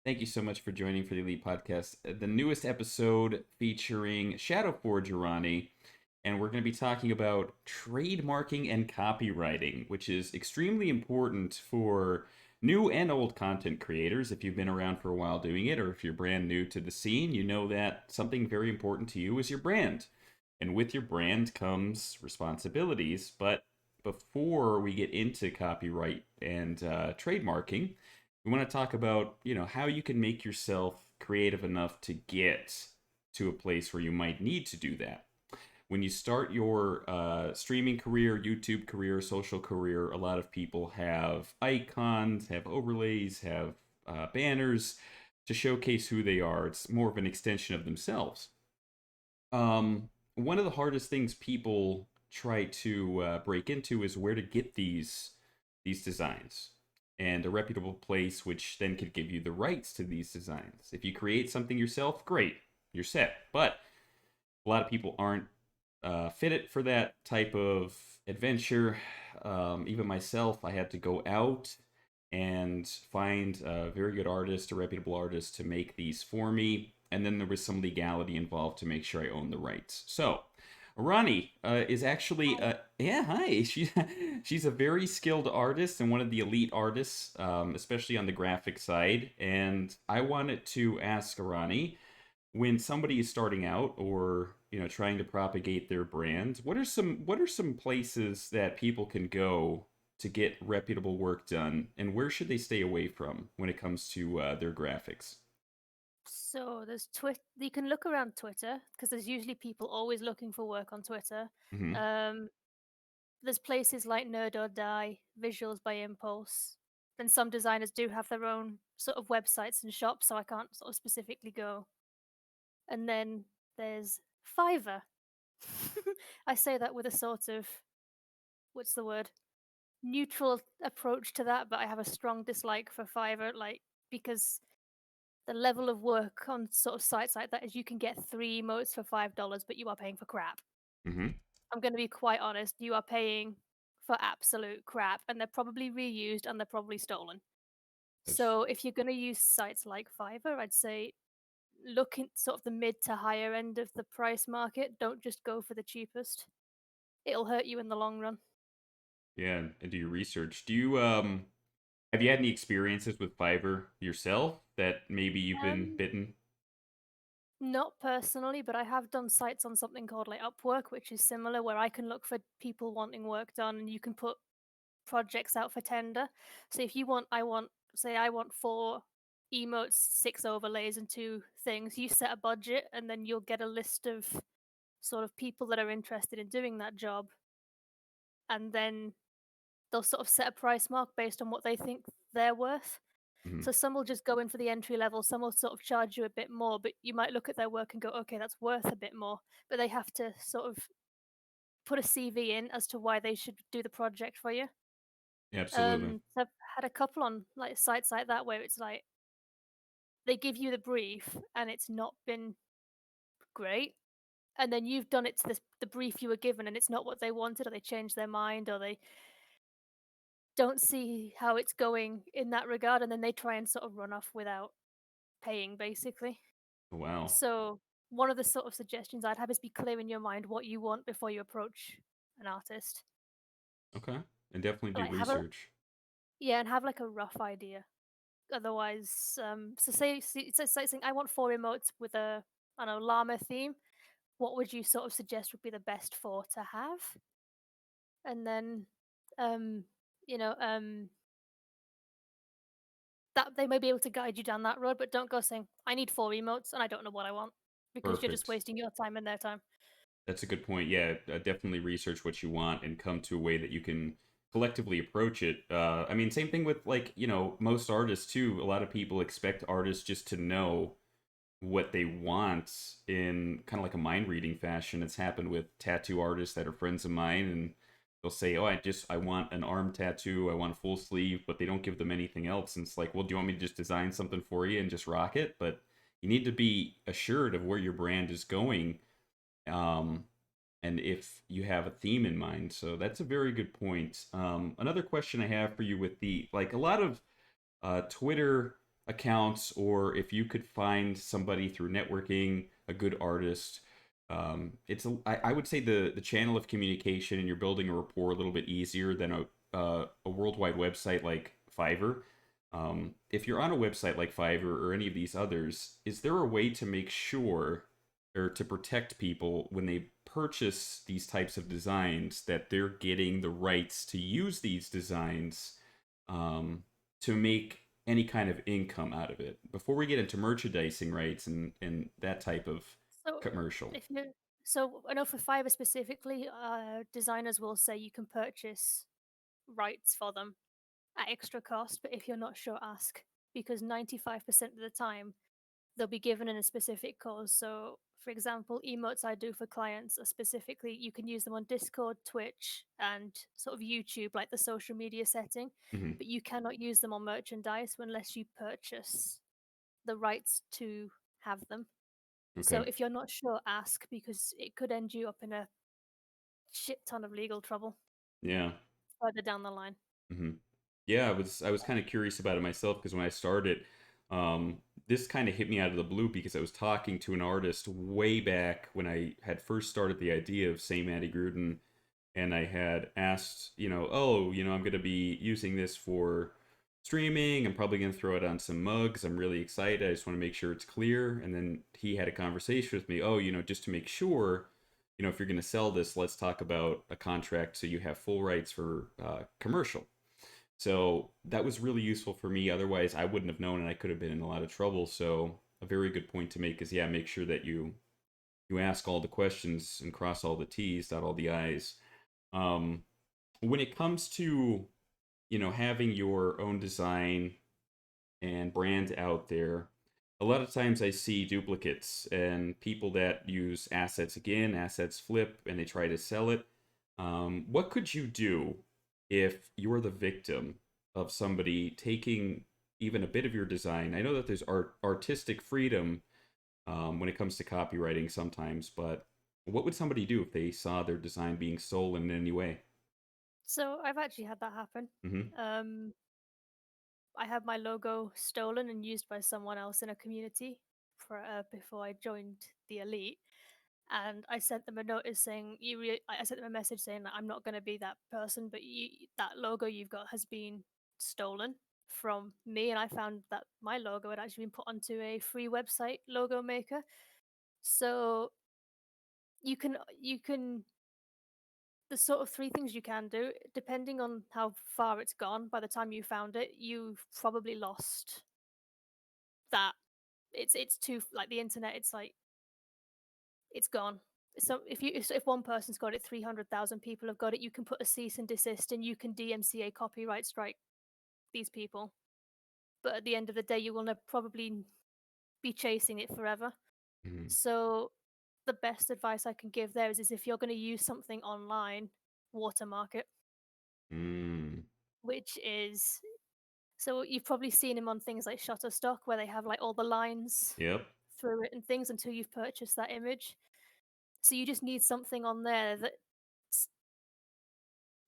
Thank you so much for joining for the Elite Podcast, the newest episode featuring Shadowforge Irani. And we're going to be talking about trademarking and copywriting, which is extremely important for new and old content creators. If you've been around for a while doing it, or if you're brand new to the scene, you know that something very important to you is your brand. And with your brand comes responsibilities. But before we get into copyright and trademarking, we want to talk about how you can make yourself creative enough to get to a place where you might need to do that. When you start your streaming career, YouTube career, social career, a lot of people have icons, have overlays, have banners to showcase who they are. It's more of an extension of themselves. One of the hardest things people try to break into is where to get these designs, and a reputable place which then could give you the rights to these designs. If you create something yourself, great, you're set. But a lot of people aren't fitted for that type of adventure. Even myself, I had to go out and find a very good artist, a reputable artist, to make these for me. And then there was some legality involved to make sure I own the rights. So, Ronnie is actually, yeah, hi. She's a very skilled artist and one of the elite artists, especially on the graphic side. And I wanted to ask Ronnie, when somebody is starting out or trying to propagate their brand, what are some places that people can go to get reputable work done, and where should they stay away from when it comes to their graphics? So there's Twitter. You can look around Twitter because there's usually people always looking for work on Twitter. Hmm. Um, there's places like Nerd or Die, Visuals by Impulse. Then some designers do have their own sort of websites and shops, so I can't sort of specifically go. And then there's Fiverr. I say that with a sort of, what's the word, neutral approach to that, but I have a strong dislike for Fiverr, like because the level of work on sort of sites like that is you can get three emotes for $5, but you are paying for crap. Hmm. I'm going to be quite honest. You are paying for absolute crap, and they're probably reused and they're probably stolen. That's So if you're going to use sites like Fiverr, I'd say look in sort of the mid to higher end of the price market. Don't just go for the cheapest. It'll hurt you in the long run. Yeah, and do your research. Do you have you had any experiences with Fiverr yourself that maybe you've been Um, bitten? Not personally, but I have done sites on something called like Upwork, which is similar, where I can look for people wanting work done, and you can put projects out for tender. So if you want, say I want four emotes, six overlays, and two things. You set a budget, and then you'll get a list of sort of people that are interested in doing that job, and then they'll sort of set a price mark based on what they think they're worth. Hmm. So some will just go in for the entry level, some will sort of charge you a bit more, but you might look at their work and go, okay, that's worth a bit more. But they have to sort of put a CV in as to why they should do the project for you. Absolutely. So I've had a couple on like sites like that where it's like they give you the brief and it's not been great, and then you've done it to the brief you were given and it's not what they wanted, or they changed their mind, or they don't see how it's going in that regard, and then they try and sort of run off without paying, basically. Wow. So one of the sort of suggestions I'd have is be clear in your mind what you want before you approach an artist. Okay. And definitely do Like have a research. yeah, and have like a rough idea. Otherwise, so say saying I want four emotes with a I don't know llama theme. What would you sort of suggest would be the best four to have? And then, um, you know, that they may be able to guide you down that road, but don't go saying I need four emotes and I don't know what I want because you're just Perfect. wasting your time and their time. That's a good point. Yeah, definitely research what you want and come to a way that you can collectively approach it. I mean, same thing with like, most artists too. A lot of people expect artists just to know what they want in kind of like a mind reading fashion. It's happened with tattoo artists that are friends of mine, and they'll say, "Oh, I want an arm tattoo. I want a full sleeve," but they don't give them anything else. And it's like, "Well, do you want me to just design something for you and just rock it?" But you need to be assured of where your brand is going, um, and if you have a theme in mind. So that's a very good point. Another question I have for you with the like a lot of Twitter accounts, or if you could find somebody through networking, a good artist. I would say the channel of communication, and you're building a rapport a little bit easier than a worldwide website like Fiverr. If you're on a website like Fiverr or any of these others, is there a way to make sure or to protect people when they purchase these types of designs that they're getting the rights to use these designs um, to make any kind of income out of it before we get into merchandising rights and that type of So commercial? if you so I know for Fiverr specifically, designers will say you can purchase rights for them at extra cost, but if you're not sure, ask, because 95% of the time they'll be given in a specific cause. So, for example, emotes I do for clients are specifically you can use them on Discord, Twitch, and sort of YouTube, like the social media setting, Hmm. but you cannot use them on merchandise unless you purchase the rights to have them. So, Okay. if you're not sure, ask because it could end you up in a shit ton of legal trouble Yeah. further down the line. Hmm. Yeah, I was kind of curious about it myself because when I started, this kind of hit me out of the blue because I was talking to an artist way back when I had first started the idea of Say Matty Gruden, and I had asked, oh, I'm going to be using this for streaming. I'm probably going to throw it on some mugs. I'm really excited. I just want to make sure it's clear. And then he had a conversation with me. Oh, just to make sure, if you're going to sell this, let's talk about a contract so you have full rights for commercial. So that was really useful for me. Otherwise, I wouldn't have known, and I could have been in a lot of trouble. So a very good point to make is, yeah, make sure that you ask all the questions and cross all the T's, dot all the I's. Um, when it comes to having your own design and brand out there, a lot of times I see duplicates and people that use assets again, assets flip, and they try to sell it. What could you do if you're the victim of somebody taking even a bit of your design? I know that there's artistic freedom when it comes to copywriting sometimes, but what would somebody do if they saw their design being stolen in any way? So, I've actually had that happen. Hmm. Um, I had my logo stolen and used by someone else in a community for before I joined the elite, and I sent them a notice saying I sent them a message saying that I'm not going to be that person, but that logo you've got has been stolen from me, and I found that my logo had actually been put onto a free website logo maker. So you can there's sort of three things you can do depending on how far it's gone. By the time you found it, you've probably lost that. It's too, like, the internet, it's like it's gone. So if one person's got it, 300,000 people have got it. You can put a cease and desist, and you can DMCA copyright strike these people. But at the end of the day, you will probably be chasing it forever. Hmm. So the best advice I can give there is if you're going to use something online, watermark it, Mm. which is so you've probably seen him on things like Shutterstock where they have like all the lines Yep. through it and things until you've purchased that image. So you just need something on there that's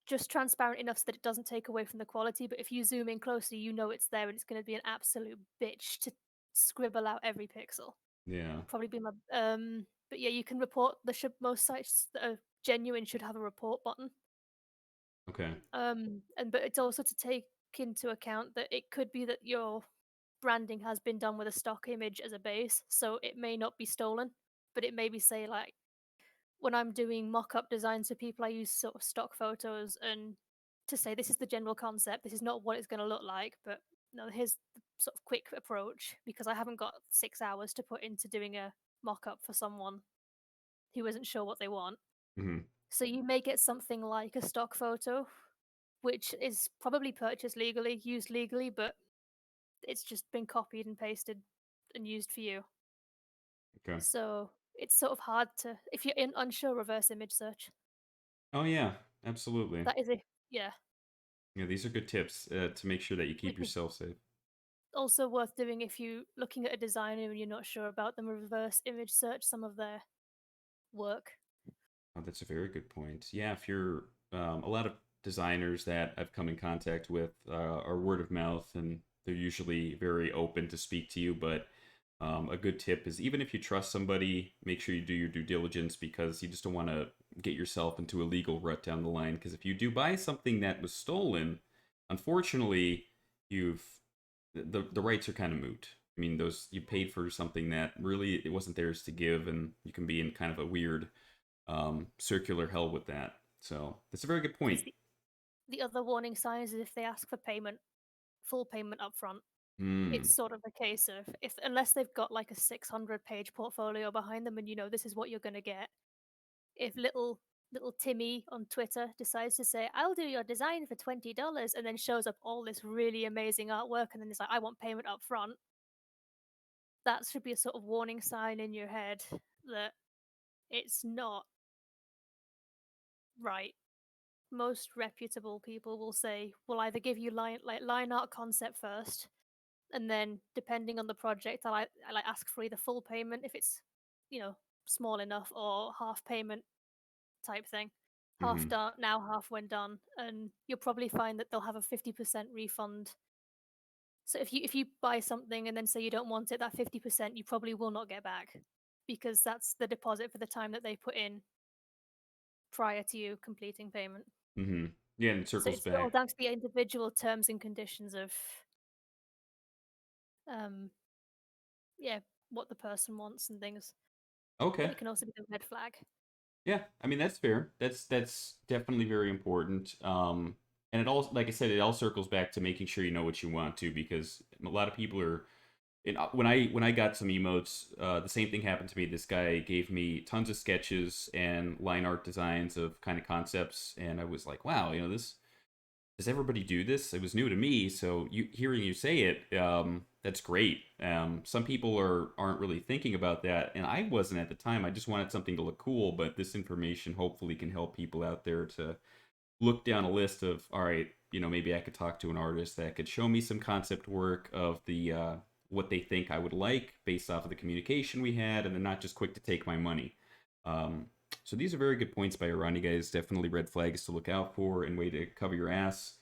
just transparent enough so that it doesn't take away from the quality. But if you zoom in closely, you know it's there and it's going to be an absolute bitch to scribble out every pixel. Yeah. Probably be my But yeah, you can report. Most sites that are genuine should have a report button. Okay. And but it's also to take into account that it could be that your branding has been done with a stock image as a base, so it may not be stolen, but it may be, say, like when I'm doing mock-up designs for people, I use sort of stock photos and to say this is the general concept, this is not what it's going to look like, but no, here's the sort of quick approach because I haven't got 6 hours to put into doing a mock-up for someone who isn't sure what they want. Hmm. So you may get something like a stock photo, which is probably purchased legally, used legally, but it's just been copied and pasted and used for you. Okay. So it's sort of hard to, if you're unsure, reverse image search. Oh yeah, absolutely. That is a Yeah, Yeah, these are good tips to make sure that you keep which is yourself safe. also worth doing if you looking at a designer and you're not sure about them. Reverse image search some of their work. Oh, that's a very good point. Yeah, if you're a lot of designers that I've come in contact with are word of mouth, and they're usually very open to speak to you. But a good tip is even if you trust somebody, make sure you do your due diligence because you just don't want to get yourself into a legal rut down the line. Because if you do buy something that was stolen, unfortunately, you've the rights are kind of moot. I mean, those you paid for something that really it wasn't theirs to give, and you can be in kind of a weird circular hell with that. So that's a very good point. Because the other warning signs is if they ask for payment, full payment up front. Hmm. It's sort of a case of if unless they've got like a 600-page portfolio behind them and you know this is what you're going to get. If little Timmy on Twitter decides to say, "I'll do your design for $20," and then shows up all this really amazing artwork and then it's like, "I want payment up front," that should be a sort of warning sign in your head that it's not right. Most reputable people will say, "We'll either give you line art concept first, and then depending on the project, I like ask for either full payment if it's, you know, small enough, or half payment type thing. Half Hmm. done now, half when done, and you'll probably find that they'll have a 50% refund. So if you buy something and then say you don't want it, that 50% you probably will not get back because that's the deposit for the time that they put in prior to you completing payment. Hmm. Yeah, and it So circles it's all back. down to the individual terms and conditions of um yeah, what the person wants and things. But Okay. it can also be a red flag. Yeah, I mean that's fair. That's definitely very important. And it all, like I said, it all circles back to making sure you know what you want to, because a lot of people are. When I got some emotes, the same thing happened to me. This guy gave me tons of sketches and line art designs of kind of concepts, and I was like, wow, this does everybody do this? It was new to me, so hearing you say it, that's great. Some people aren't really thinking about that, and I wasn't at the time. I just wanted something to look cool, but this information hopefully can help people out there to look down a list of, all right, maybe I could talk to an artist that could show me some concept work of the what they think I would like based off of the communication we had, and then not just quick to take my money. Um, so these are very good points by Iran. You guys definitely red flags to look out for and way to cover your ass.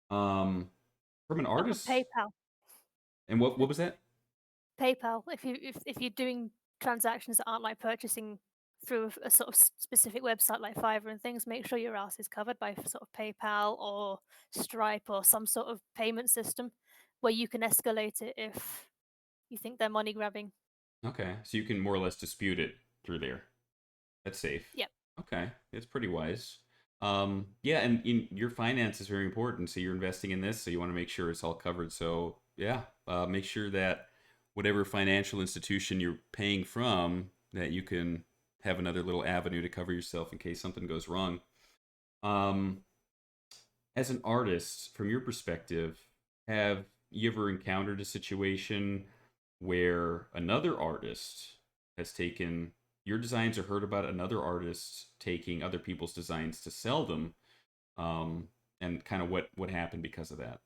Um, from an artist, PayPal. and what was that? PayPal. If you're doing transactions that aren't like purchasing through a sort of specific website like Fiverr and things, make sure your ass is covered by sort of PayPal or Stripe or some sort of payment system where you can escalate it if you think they're money grabbing. Okay, so you can more or less dispute it through there. That's safe. Yep. Okay, it's pretty wise. Yeah, and your finance is very important. So you're investing in this, so you want to make sure it's all covered. So yeah, make sure that whatever financial institution you're paying from, that you can have another little avenue to cover yourself in case something goes wrong. Um, as an artist, from your perspective, have you ever encountered a situation where another artist has taken your designs or heard about another artist taking other people's designs to sell them, and kind of what happened because of that?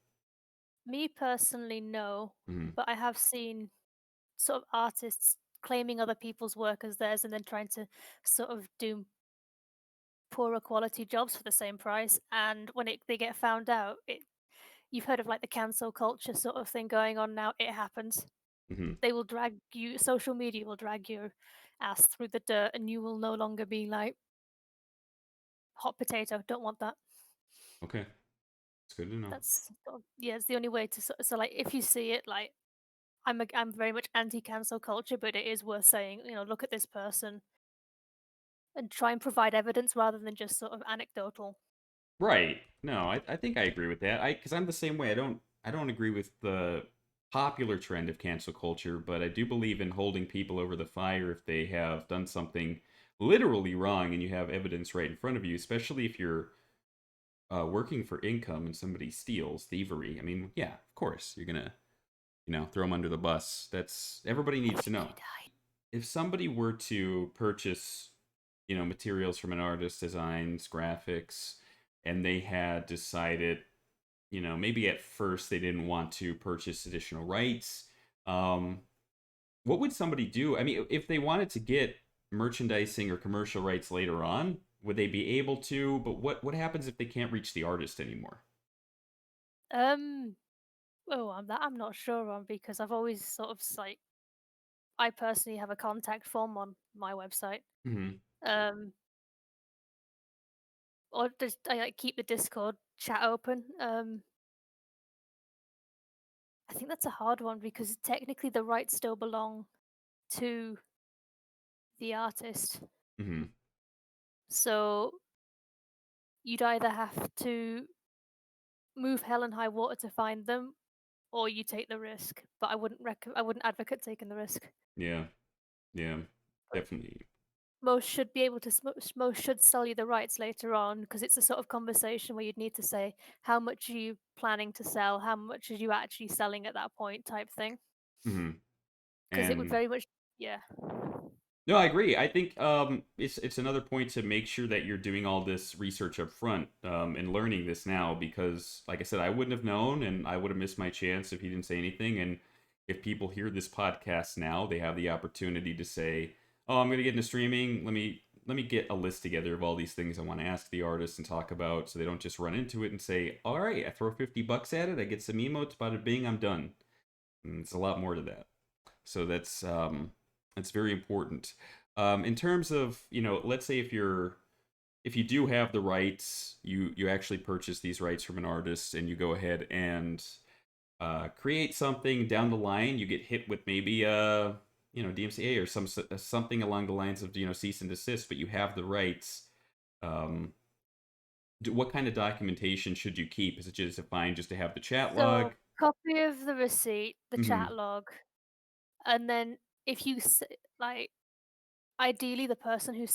Me personally, no, Hmm. but I have seen sort of artists claiming other people's work as theirs and then trying to sort of do poorer quality jobs for the same price. And when they get found out, you've heard of like the cancel culture sort of thing going on now. It happens. Hmm. They will drag you. Social media will drag your ass through the dirt, and you will no longer be like hot potato. Don't want that. Okay, it's good to know. That's sort of, yeah. It's the only way to so like if you see it like. I'm very much anti cancel culture, but it is worth saying, look at this person and try and provide evidence rather than just sort of anecdotal. Right. No, I think I agree with that. Because I'm the same way. I don't agree with the popular trend of cancel culture, but I do believe in holding people over the fire if they have done something literally wrong and you have evidence right in front of you, especially if you're working for income and somebody steals, thievery. I mean, yeah, of course you're gonna throw them under the bus. That's everybody If needs to you know. do die. If somebody were to purchase materials from an artist, designs, graphics, and they had decided, maybe at first they didn't want to purchase additional rights, um, what would somebody do? I mean, if they wanted to get merchandising or commercial rights later on, would they be able to? But what happens if they can't reach the artist anymore? Um, Oh, I'm not sure on because I've always sort of like I personally have a contact form on my website. Hmm. Um, or just I like keep the Discord chat open. I think that's a hard one because technically the rights still belong to the artist. Hmm. So you'd either have to move hell and high water to find them, or you take the risk. But I wouldn't advocate taking the risk. Yeah. Yeah. But Definitely. most should be able to most should sell you the rights later on because it's a sort of conversation where you'd need to say how much are you planning to sell, how much are you actually selling at that point, type thing. Hmm. Because it would And very much, yeah. no, I agree. I think it's another point to make sure that you're doing all this research up front and learning this now because, like I said, I wouldn't have known and I would have missed my chance if he didn't say anything. And if people hear this podcast now, they have the opportunity to say, "Oh, I'm going to get into streaming. Let me get a list together of all these things I want to ask the artist and talk about," so they don't just run into it and say, "All right, I throw $50 at it, I get some emotes, bada bing, I'm done." And it's a lot more to that. So that's very important. In terms of, let's say if you do have the rights, you actually purchase these rights from an artist and you go ahead and create something down the line, you get hit with maybe DMCA or something along the lines of cease and desist, but you have the rights. Um, what kind of documentation should you keep? Is it just fine just to have the chat log? So copy of the receipt, the Hmm. chat log, and then if you like, ideally the person who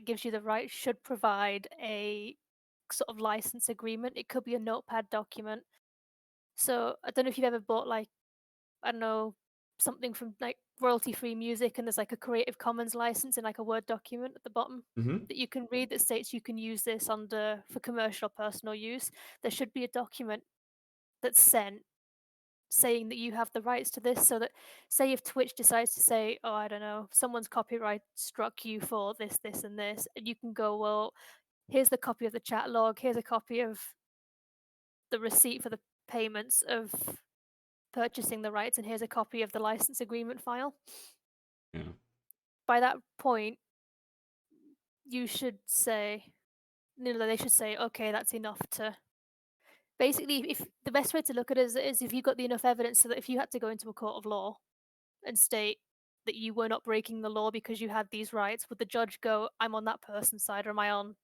gives you the right should provide a sort of license agreement. It could be a notepad document. So I don't know if you've ever bought like I don't know, something from like royalty free music and there's like a Creative Commons license in like a Word document at the bottom Hmm. that you can read that states you can use this under for commercial or personal use. There should be a document that's sent saying that you have the rights to this so that say if Twitch decides to say, oh, I don't know, someone's copyright struck you for this, this, and this, and you can go, well, here's the copy of the chat log, here's a copy of the receipt for the payments of purchasing the rights, and here's a copy of the license agreement file. Yeah. By that point, you should say, they should say, okay, that's enough to. Basically, if the best way to look at it is if you've got the enough evidence so that if you had to go into a court of law and state that you were not breaking the law because you had these rights, would the judge go, I'm on that person's side or am I on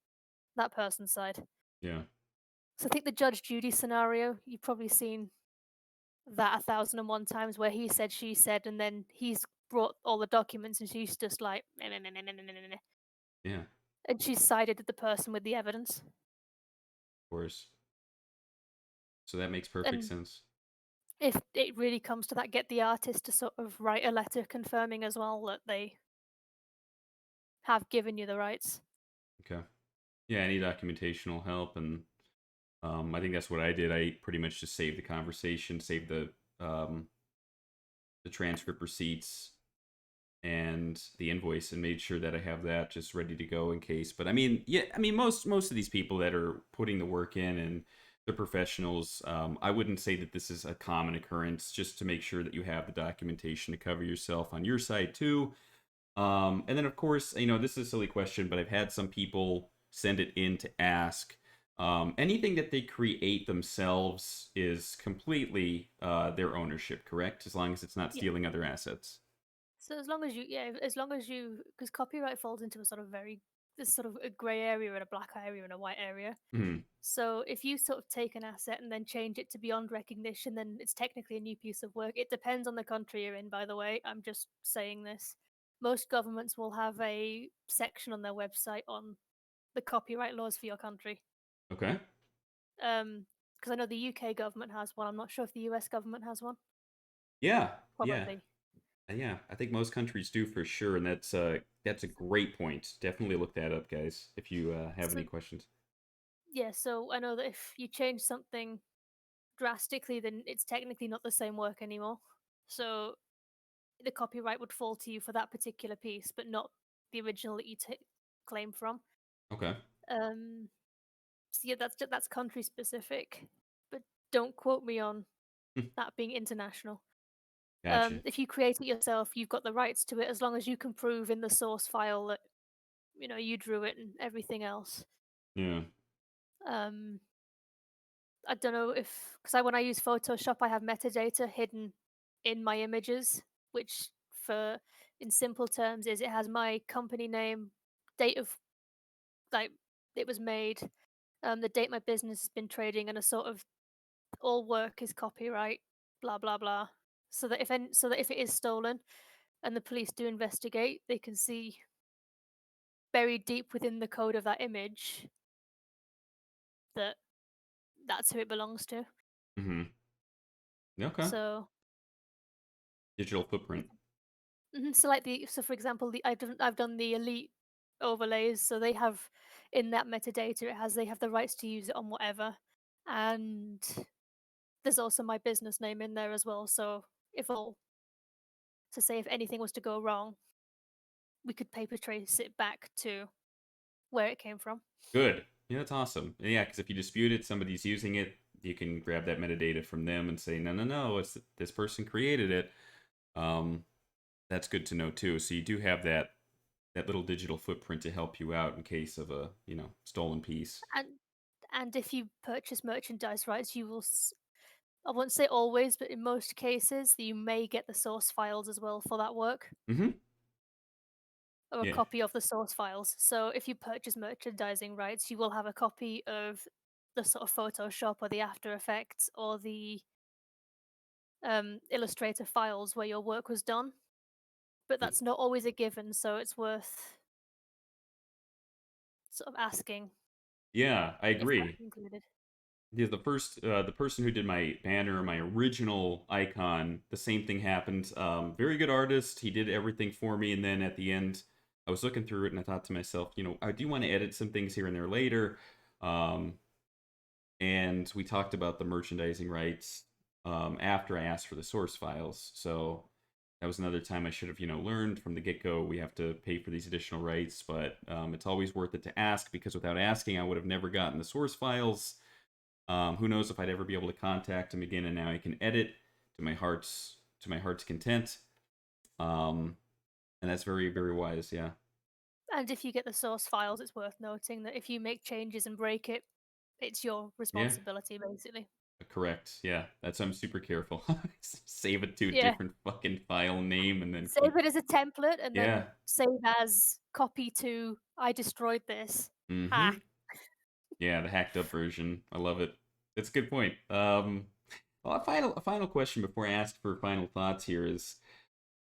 that person's side? Yeah. So I think the Judge Judy scenario, you've probably seen that 1,001 times where he said, she said, and then he's brought all the documents and she's just like, "Meh, meh, meh, meh, meh, meh, meh, meh," Yeah. and she's sided with the person with the evidence. Of course. So that makes perfect And sense. if it really comes to that, get the artist to sort of write a letter confirming as well that they have given you the rights. Okay. Yeah, any documentational help, and I think that's what I did. I pretty much just saved the conversation, saved the transcript receipts and the invoice, and made sure that I have that just ready to go in case. But I mean, yeah, I mean most of these people that are putting the work in and they're professionals. I wouldn't say that this is a common occurrence. Just to make sure that you have the documentation to cover yourself on your side too. And then, of course, this is a silly question, but I've had some people send it in to ask. Anything that they create themselves is completely their ownership, correct? As long as it's not Yeah. stealing other assets. So as long as you, yeah, as long as you, because copyright falls into a sort of very, this sort of a grey area and a black area and a white area. Hmm. So if you sort of take an asset and then change it to beyond recognition, then it's technically a new piece of work. It depends on the country you're in, by the way. I'm just saying this. Most governments will have a section on their website on the copyright laws for your country. Okay. Because I know the UK government has one. I'm not sure if the US government has one. Yeah. Yeah. Probably. Yeah. I think most countries do for sure, and that's a great point. Definitely look that up, guys, if you have any So questions. yeah, so I know that if you change something drastically, then it's technically not the same work anymore. So the copyright would fall to you for that particular piece, but not the original that you claim from. Okay. So yeah, that's country specific, but don't quote me on that being international. Gotcha. If you create it yourself, you've got the rights to it as long as you can prove in the source file that you drew it and everything else. Yeah. Um, I don't know if because when I use Photoshop, I have metadata hidden in my images, which for in simple terms is it has my company name, date of like it was made, the date my business has been trading, and a sort of all work is copyright, blah blah blah. So that if it is stolen and the police do investigate, they can see buried deep within the code of that image that that's who it belongs to. Hmm. Okay. So Digital footprint. so like for example, I've done the elite overlays, so they have in that metadata they have the rights to use it on whatever, and there's also my business name in there as well. So if all to say if anything was to go wrong, we could paper trace it back to where it came from. Good. Yeah, that's awesome. Yeah, because if you dispute it, somebody's using it, you can grab that metadata from them and say, no, no, no, it's this person created it. Um, that's good to know too. So you do have that little digital footprint to help you out in case of a stolen piece. And if you purchase merchandise rights, you will. I won't say always, but in most cases, you may get the source files as well for that work, Mm-hmm. or a Yeah. copy of the source files. So if you purchase merchandising rights, you will have a copy of the sort of Photoshop or the After Effects or the Illustrator files where your work was done. But that's not always a given, so it's worth sort of asking Yeah, I if that's agree. included. Yeah, the person who did my banner, my original icon, the same thing happened. Very good artist. He did everything for me, and then at the end, I was looking through it and I thought to myself, I do want to edit some things here and there later. Um, and we talked about the merchandising rights after I asked for the source files. So that was another time I should have, learned from the get go. We have to pay for these additional rights, but it's always worth it to ask because without asking, I would have never gotten the source files. Who knows if I'd ever be able to contact him again? And now I can edit to my heart's content. Um, and that's very very wise. Yeah, And if you get the source files, it's worth noting that if you make changes and break it, it's your yeah, responsibility, basically. correct. Yeah, that's why I'm super careful. Save it to a Yeah. different fucking file name and then Save keep. it as a template and Yeah. then save as copy to I destroyed this. Ha. Mm-hmm. Yeah, the hacked up version. I love it. That's a good point. Well, a final question before I ask for final thoughts here is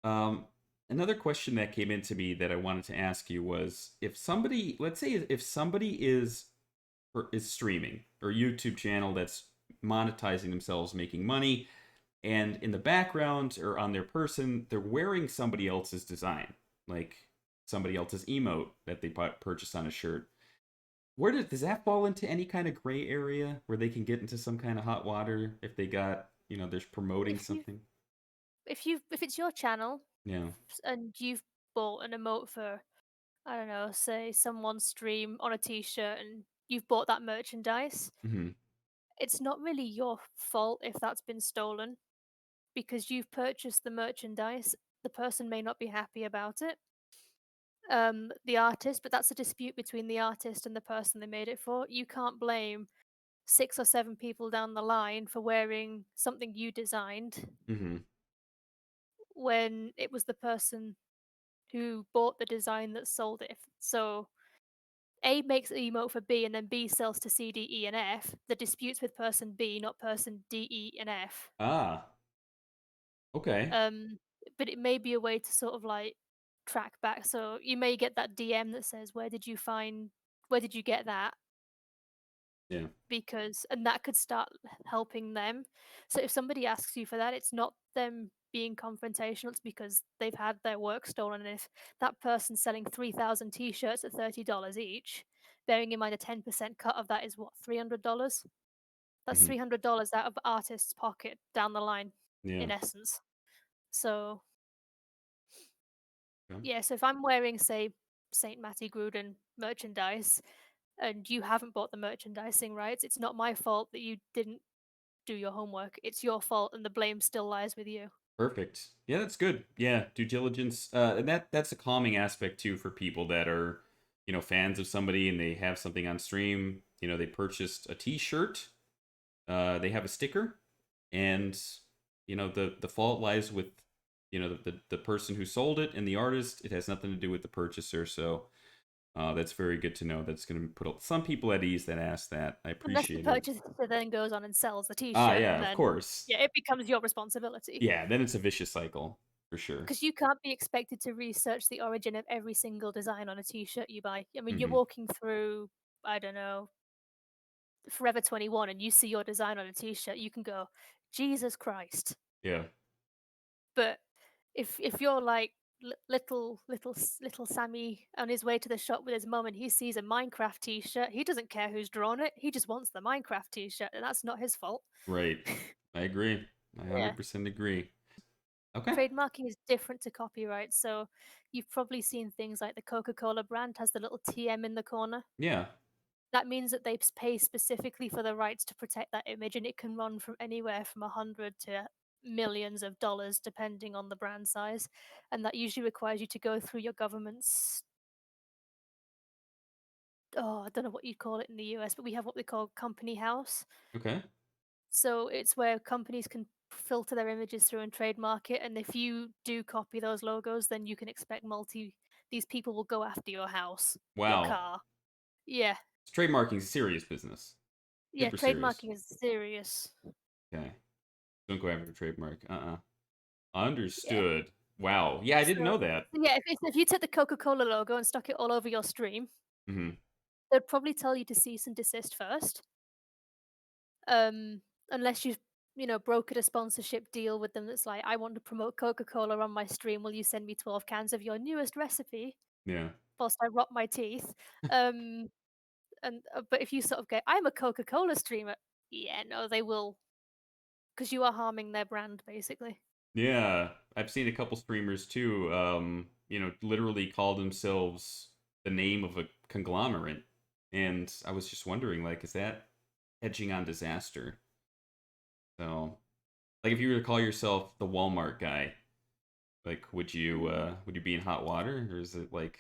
Um, another question that came into me that I wanted to ask you was if somebody, let's say, if somebody is streaming or YouTube channel that's monetizing themselves, making money, and in the background or on their person, they're wearing somebody else's design, like somebody else's emote that they purchased on a shirt. Does that fall into any kind of gray area where they can get into some kind of hot water if they got, there's promoting If you something? if it's your channel Yeah. and you've bought an emote for I don't know, say someone's stream on a t-shirt and you've bought that merchandise, Mm-hmm. it's not really your fault if that's been stolen because you've purchased the merchandise. The person may not be happy about it, the artist, but that's a dispute between the artist and the person they made it for. You can't blame 6 or 7 people down the line for wearing something you designed Mm-hmm. when it was the person who bought the design that sold it. So A makes an emote for B and then B sells to C, D, E, and F. The dispute's with person B, not person D, E, and F. Ah. Okay. Um, but it may be a way to sort of like track back. So you may get that DM that says, where did you get that? Yeah. Because and that could start helping them. So if somebody asks you for that, it's not them being confrontational, it's because they've had their work stolen. And if that person's selling 3,000 t-shirts at $30 each, bearing in mind a 10% cut of that is what, $300? That's Mm-hmm. $300 out of the artist's pocket down the line, Yeah. in essence. So Okay. yeah, so if I'm wearing, say, Saint Matty Gruden merchandise and you haven't bought the merchandising rights, it's not my fault that you didn't do your homework. It's your fault, and the blame still lies with you. Perfect. Yeah, that's good. Yeah, due diligence, and that's a calming aspect too for people that are, fans of somebody and they have something on stream. They purchased a T-shirt. They have a sticker, and the fault lies with the person who sold it and the artist. It has nothing to do with the purchaser. So that's very good to know. That's going to put some people at ease that ask that. I Unless the appreciate it. purchaser then goes on and sells the Ah, T-shirt, yeah, of then course. yeah, it becomes your responsibility. Yeah, then it's a vicious cycle for sure. Because you can't be expected to research the origin of every single design on a T-shirt you buy. I mean, you're Hmm. walking through, I don't know, Forever 21, and you see your design on a T-shirt, you can go, Jesus Christ. Yeah. But if you're like little Sammy on his way to the shop with his mum and he sees a Minecraft T-shirt, he doesn't care who's drawn it. He just wants the Minecraft T-shirt, and that's not his fault. Right. I agree. I Yeah. 100% agree. Okay. Trademarking is different to copyright, so you've probably seen things like the Coca-Cola brand has the little TM in the corner. Yeah. That means that they pay specifically for the rights to protect that image, and it can run from anywhere from 100 to millions of dollars depending on the brand size. And that usually requires you to go through your government's, oh, I don't know what you'd call it in the US, but we have what they call company house. Okay. So it's where companies can filter their images through and trademark it. And if you do copy those logos, then you can expect these people will go after your house, your Wow. car. Yeah. Trademarking is serious business. Yeah, Super serious. trademarking is serious. Okay. Don't go after the trademark. Yeah. Understood. Wow. Yeah, I didn't So, know that. yeah, if you took the Coca-Cola logo and stuck it all over your stream, Hmm. they'd probably tell you to cease and desist first. Um, unless you've, brokered a sponsorship deal with them that's like, I want to promote Coca-Cola on my stream. Will you send me 12 cans of your newest recipe Yeah. whilst I rot my teeth? Um, and but if you sort of go, I'm a Coca-Cola streamer, yeah, no, they will, because you are harming their brand basically. Yeah. I've seen a couple streamers too, literally call themselves the name of a conglomerate. And I was just wondering, like, is that hedging on disaster? So, like, if you were to call yourself the Walmart guy, like, would you be in hot water, or is it like,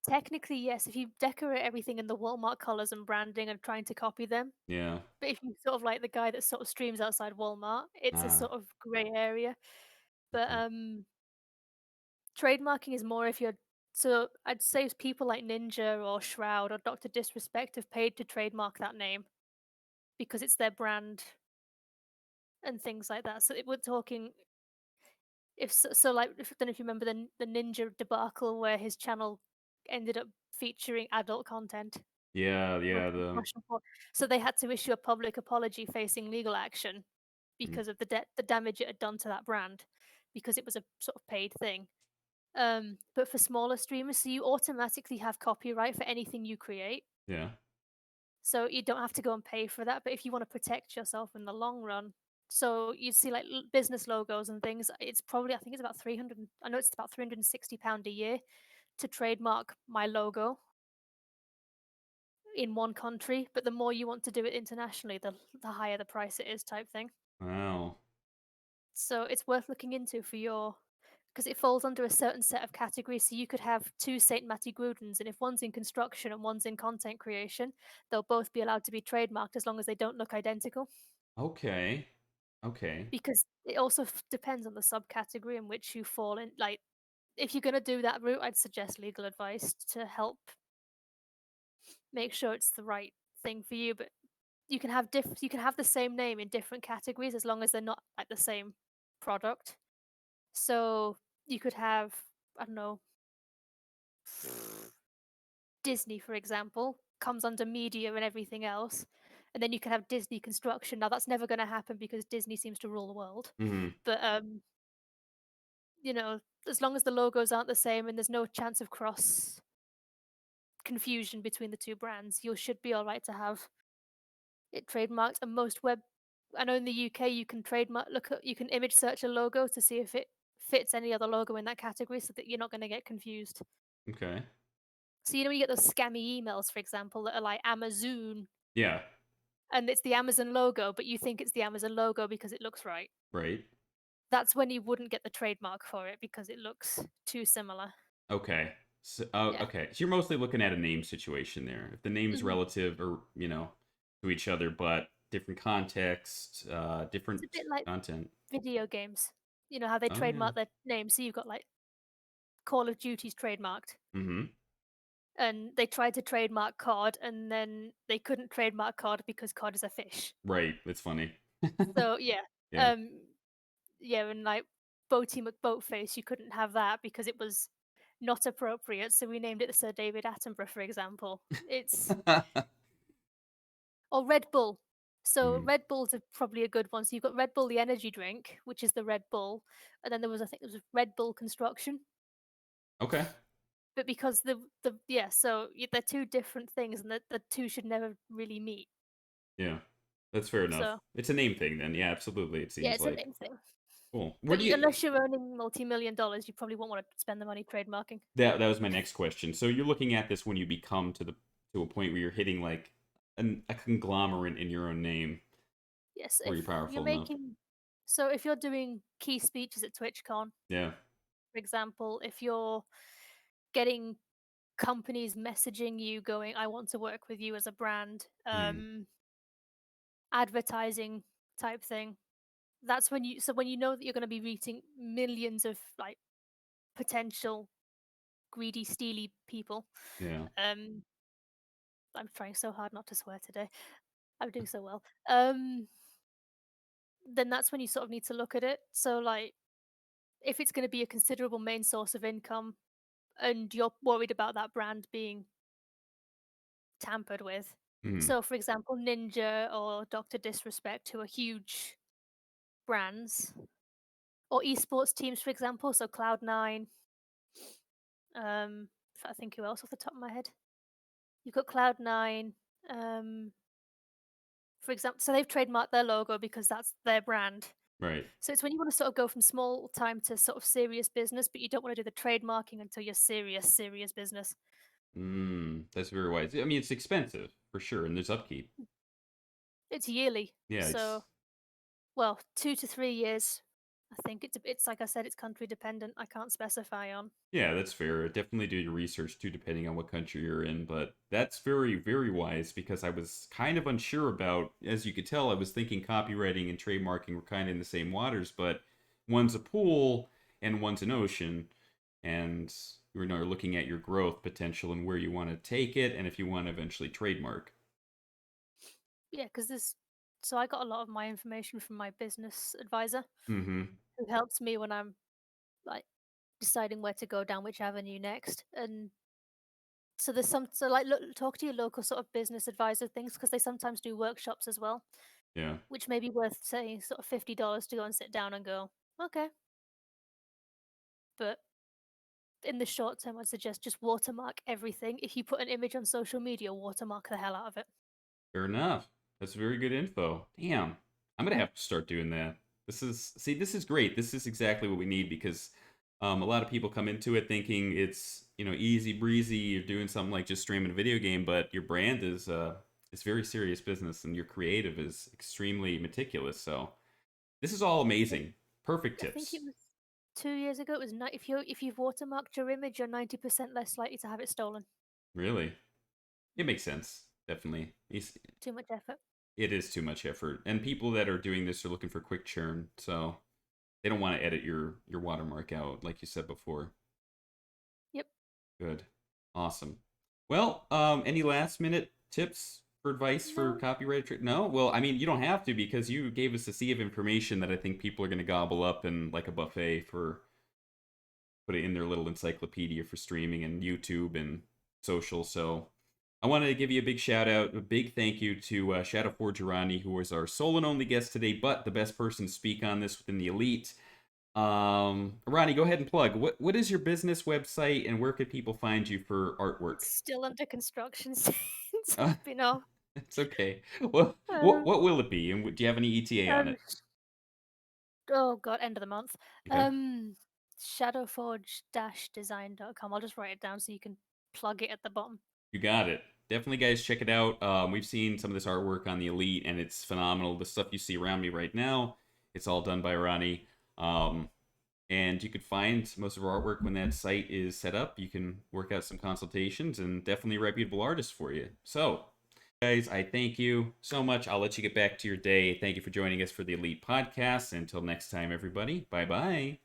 Technically, yes, if you decorate everything in the Walmart colors and branding and trying to copy them. yeah, But if you sort of like the guy that sort of streams outside Walmart, it's a ah, sort of grey area. But okay, trademarking is more if you're, so I'd say if people like Ninja or Shroud or Dr. Disrespect have paid to trademark that name because it's their brand and things like that. So we're talking if so like if, I don't know if you remember the Ninja debacle where his channel ended up featuring adult content. yeah, From yeah, the Russian por So they had to issue a public apology facing legal action mm, because of the damage it had done to that brand, because it was a sort of paid thing. But for smaller streamers, so you automatically have copyright for anything you create, yeah, so you don't have to go and pay for that. But if you want to protect yourself in the long run, so you see like business logos and things, it's probably I think it's about 300. I know it's about £360 a year to trademark my logo in one country, but the more you want to do it internationally, the higher the price it is, type thing. wow, So it's worth looking into for your, because it falls under a certain set of categories. So you could have two Saint Matty Grudens, and if one's in construction and one's in content creation, they'll both be allowed to be trademarked as long as they don't look identical. okay, okay, Because it also depends on the subcategory in which you fall in. Like, if you're going to do that route, I'd suggest legal advice to help make sure it's the right thing for you. But you can have the same name in different categories as long as they're not like the same product. So you could have, I don't know, Disney, for example, comes under media and everything else. And then you can have Disney construction. Now that's never going to happen because Disney seems to rule the world. hmm, But you know, as long as the logos aren't the same and there's no chance of cross confusion between the two brands, you should be all right to have it trademarked. And most web, I know in the UK you can trademark you can image search a logo to see if it fits any other logo in that category so that you're not going to get confused. okay, So you know you get those scammy emails, for example, that are like Amazon, yeah, and it's the Amazon logo, but you think it's the Amazon logo because it looks right. Right. That's when you wouldn't get the trademark for it because it looks too similar. Okay. So, Yeah. okay. So you're mostly looking at a name situation there. If the name's Mhm. relative or, to each other, but different context, It's different a bit like content. video games. You know how they Oh, yeah. trademark their names, so you've got, like, Call of Duty's trademarked, Mm-hmm. and they tried to trademark COD, and then they couldn't trademark COD because COD is a fish. Right. It's funny. So, yeah, Yeah. um, yeah, and, like, Boaty McBoatface, you couldn't have that because it was not appropriate, so we named it the Sir David Attenborough, for example. It's or Red Bull. So Mm. Red Bull's probably a good one. So you've got Red Bull, the energy drink, which is the Red Bull, and then there was, I think, there was Red Bull Construction. Okay. But because the yeah, so they're two different things, and the two should never really meet. Yeah. That's fair enough. So It's a name thing then. Yeah, absolutely. It yeah, seems it's a like. name thing. Cool. Where But do you unless you're earning multi-million dollars, you probably won't want to spend the money trademarking. That was my next question. So you're looking at this when you become to a point where you're hitting like a conglomerate in your own name Yes, where if you're you're powerful enough. making so if you're doing key speeches at TwitchCon, Yeah. for example, if you're getting companies messaging you going, "I want to work with you as a brand," Mm. advertising type thing. That's when you know that you're gonna be reaching millions of, like, potential greedy, steely people. Yeah. Um, I'm trying so hard not to swear today. I'm doing so well. Then that's when you sort of need to look at it. So, like, if it's gonna be a considerable main source of income and you're worried about that brand being tampered with. Mm. So, for example, Ninja or Doctor Disrespect, who are huge brands, or esports teams, for example. So, Cloud9. I think who else off the top of my head? You've got Cloud9. Um, for example, so they've trademarked their logo because that's their brand. Right. So it's when you want to sort of go from small time to sort of serious business, but you don't want to do the trademarking until you're serious, serious business. That's very wise. I mean, it's expensive for sure, and there's upkeep. It's yearly, Yeah, so well, 2 to 3 years. I think it's like I said, it's country dependent. I can't specify on. that's fair. Definitely do your research too, depending on what country you're in. But that's very, very wise because I was kind of unsure about, as you could tell, I was thinking copywriting and trademarking were kind of in the same waters, but one's a pool and one's an ocean, and you're looking at your growth potential and where you want to take it, and if you want to eventually trademark. Yeah, because this. So I got a lot of my information from my business advisor, Mm-hmm. who helps me when I'm like deciding where to go down which avenue next. And so there's some so like look, talk to your local sort of business advisor things because they sometimes do workshops as well, Yeah. which may be worth say sort of $50 to go and sit down and go, okay. But in the short term, I'd suggest just watermark everything. If you put an image on social media, watermark the hell out of it. Fair enough. That's very good info. Damn. I'm gonna have to start doing that. This is great. This is exactly what we need because a lot of people come into it thinking it's, easy breezy, you're doing something like just streaming a video game, but your brand is very serious business and your creative is extremely meticulous. So this is all I think amazing. Perfect I think it tips. was 2 years ago. It was if you've watermarked your image, you're 90% less likely to have it stolen. Really. It makes sense. Definitely. Too much effort. It is too much effort. And people that are doing this are looking for quick churn. So they don't want to edit your watermark out, like you said before. Yep. Good, awesome. Well, any last minute tips for advice for No. copyright? No, well, I mean, you don't have to because you gave us a sea of information that I think people are going to gobble up and like a buffet for put it in their little encyclopedia for streaming and YouTube and social. So I wanted to give you a big shout out, a big thank you to Shadow Forge Irani, who was our sole and only guest today, but the best person to speak on this within the elite. Ronnie, go ahead and plug. What is your business website and where could people find you for artwork? It's still under construction since Uh, I've been off. it's okay. Well, what Um, what will it be, and do you have any ETA on um, it? oh god, end of the month. Okay, Shadowforge-design.com. I'll just write it down so you can plug it at the bottom. you got it. definitely, guys, check it out. We've seen some of this artwork on the Elite, and it's phenomenal. The stuff you see around me right now, it's all done by Ronnie. And you could find most of our artwork when that site is set up. You can work out some consultations, and definitely a reputable artist for you. So, guys, I thank you so much. I'll let you get back to your day. Thank you for joining us for the Elite Podcast. Until next time, everybody, bye bye.